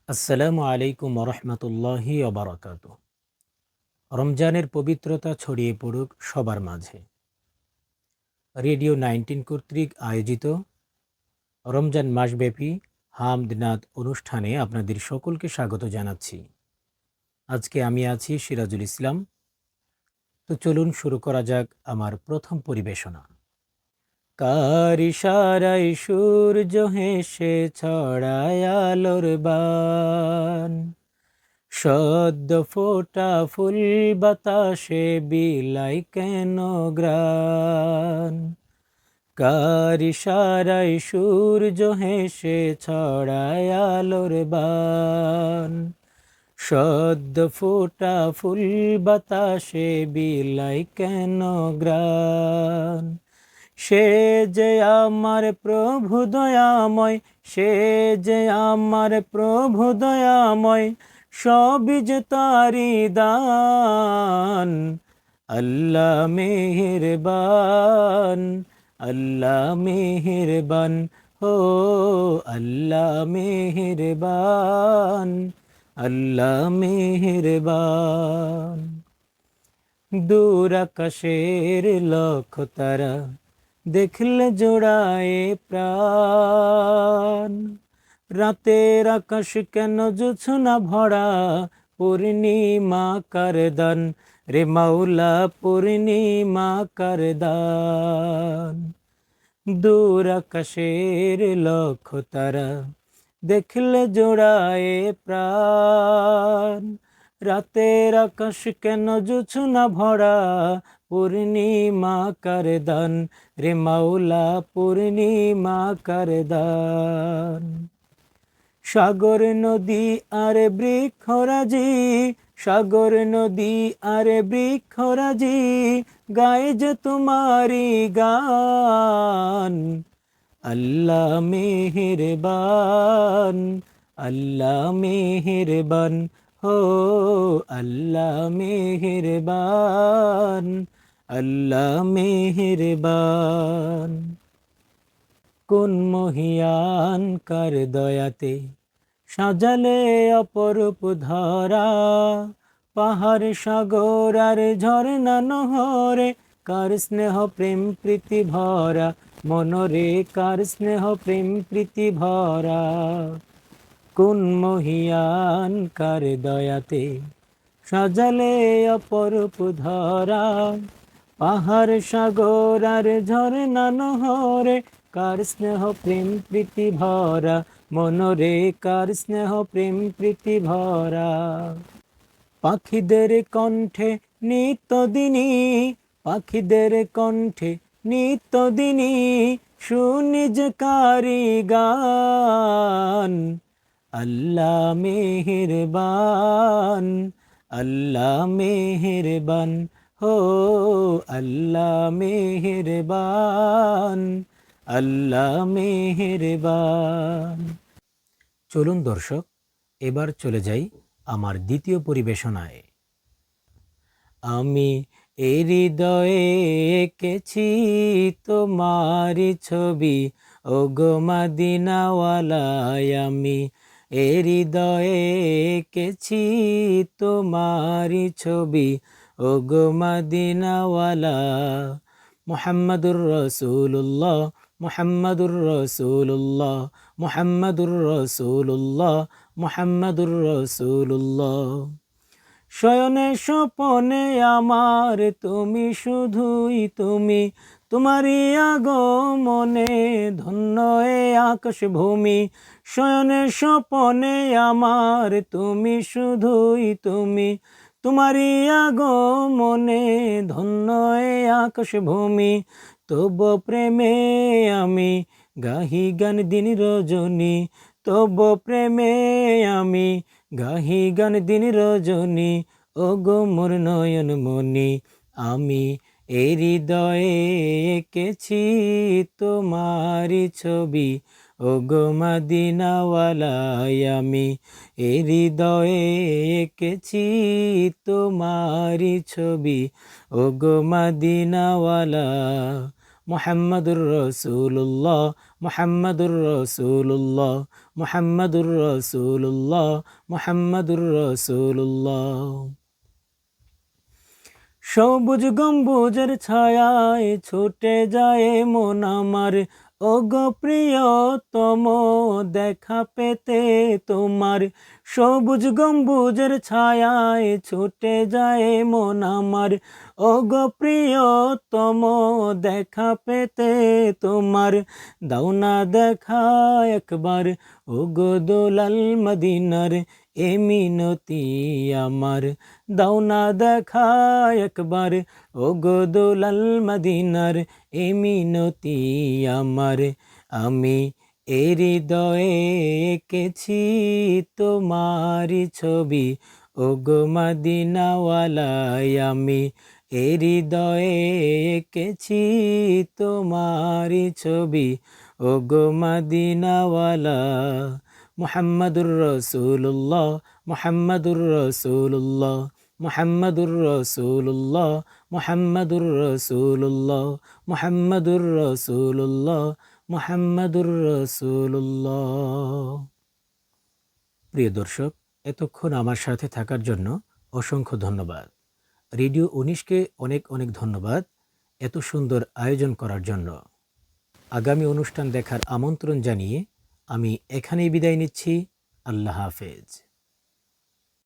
আসসালামু আলাইকুম ওরহমতুল্লাহি ওবরাকাত। রমজানের পবিত্রতা ছড়িয়ে পড়ুক সবার মাঝে। রেডিও 19 কর্তৃক আয়োজিত রমজান মাসব্যাপী হামদ-নাত অনুষ্ঠানে আপনাদের সকলকে স্বাগত জানাচ্ছি। আজকে আমি আছি সিরাজুল ইসলাম। তো চলুন শুরু করা যাক আমার প্রথম পরিবেশনা। কার ইশারায় সূর্য হেসে ছড়ায় আলোর বান, সদ্য ফোটা ফুল বাতাসে বিলাই কেন গ্রান। কার ইশারায় সূর্য হেসে ছড়ায় আলোর বান, সদ্য ফোটা ফুল বাতাসে বিলাই কেন গ্রান। সে যে আমার প্রভু দয়াময়, সে যে আমার প্রভু দয়াময়, সবই যে তারি দান। আল্লাহ মেহেরবান, আল্লাহ মেহেরবান, হো আল্লাহ মেহেরবান, আল্লাহ মেহেরবান। দূর আকাশের লক্ষ তারা দেখলে জোড়ায় প্রাণ। রাতের আকাশ কেন জোছনা ভরা, পূর্ণিমা কার দান রে মাওলা, পূর্ণিমা কার দান। দূর আকাশের লক্ষ তারা দেখলে জোড়ায় প্রাণ। রাতের আকাশ কেন জোছনা ভরা, পূর্ণিমা কার দান রে মাওলা, পূর্ণিমা কার দান। সাগর নদী আর বৃক্ষরাজি, সাগর নদী আর বৃক্ষরাজি, গায়ে যে তোমারি গান। আল্লাহ মেহেরবান, আল্লাহ মেহেরবান, হো আল্লাহ মেহেরবান, আল্লাহ মেহেরবান। কোন মহিয়ান কার দয়াতে সাজালে অপরূপ ধরা, পাহাড় সাগর আর ঝরনা নহরে, কার স্নেহ প্রেম প্রীতি ভরা, মনরে কার স্নেহ প্রেম প্রীতি ভরা। কোন মহিয়ান কার দয়াতে সাজালে অপরূপ ধরা, পাহাড় সাগর আর ঝরনা নহরে, কার স্নেহ প্রেম প্রীতি ভরা, মনরে কার স্নেহ প্রেম প্রীতি ভরা। পাখিদের কণ্ঠে নিত্যদিনী, পাখিদের কণ্ঠে নিত্যদিনী, শুনি যে কারি গান। আল্লাহ মেহেরবান, আল্লাহ মেহেরবান, হো আল্লাহ মেহেরবান, আল্লাহ মেহেরবান। চলুন দর্শক, এবার চলে যাই আমার দ্বিতীয় পরিবেশনায়। আমি এ হৃদয়ে এঁকেছি তোমারি ছবি, ওগো মদিনাওয়ালায়। আমি এ হৃদয়ে এঁকেছি তোমারি ছবি, ওগো মদিনাওয়ালা। মুহাম্মাদুর রাসূলুল্লাহ, মুহাম্মাদুর রাসূলুল্লাহ, মুহাম্মাদুর রাসূলুল্লাহ, মুহাম্মাদুর রাসূলুল্লাহ। শয়নে স্বপনে আমার তুমি, শুধুই তুমি, তোমারই আগমনে ধন্য এ আকাশ ভূমি। শয়নে স্বপনে আমার তুমি, শুধুই তুমি, তোমারই আগমনে ধন্য এ আকাশ ভূমি। তব প্রেমে আমি গাহি গান দিন রজনী, তব প্রেমে আমি গাহি গান দিন রজনী, ওগো মোর নয়ন মনি। আমি এ হৃদয়ে এঁকেছি তোমারি ছবি, ওগো মদিনাওয়ালায়। আমি এ হৃদয়ে এঁকেছি তোমারি ছবি, ওগো মদিনাওয়ালা। মুহাম্মাদুর রাসূলুল্লাহ মুহাম্মাদুর রাসূলুল্লাহ মুহাম্মাদুর রাসূলুল্লাহ মুহাম্মাদুর রাসূলুল্লাহ। সবুজ গম্বুজের ছায়ায় ছুটে যায় মন আমার, ওগো প্রিয়তম দেখা পেতে তোমার। সবুজ গম্বুজের ছায়ায় ছুটে যায় মন আমার, ওগো প্রিয়তম দেখা পেতে তোমার। দাও না দেখা একবার ওগো দোলাল মদিনার, এ মিনতি আমার। দাও না দেখা একবার ওগো দোলাল মদিনার, এ মিনতি আমার। আমি এ হৃদয়ে এঁকেছি তোমারি ছবি, ওগো মদিনাওয়ালায় আমি এ হৃদয়ে এঁকেছি তোমারি ছবি, ওগো মদিনাওয়ালা। মুহাম্মাদুর রাসূলুল্লাহ মুহাম্মাদুর রাসূলুল্লাহ মুহাম্মাদুর রাসূলুল্লাহ মুহাম্মাদুর রাসূলুল্লাহ মুহাম্মাদুর রাসূলুল্লাহ মুহাম্মাদুর রাসূলুল্লাহ। প্রিয় দর্শক, এতক্ষণ আমার সাথে থাকার জন্য অসংখ্য ধন্যবাদ। রেডিও ১৯কে অনেক অনেক ধন্যবাদ এত সুন্দর আয়োজন করার জন্য। আগামী অনুষ্ঠান দেখার আমন্ত্রণ জানিয়ে আমি এখানেই বিদায় নিচ্ছি। আল্লাহ হাফেজ।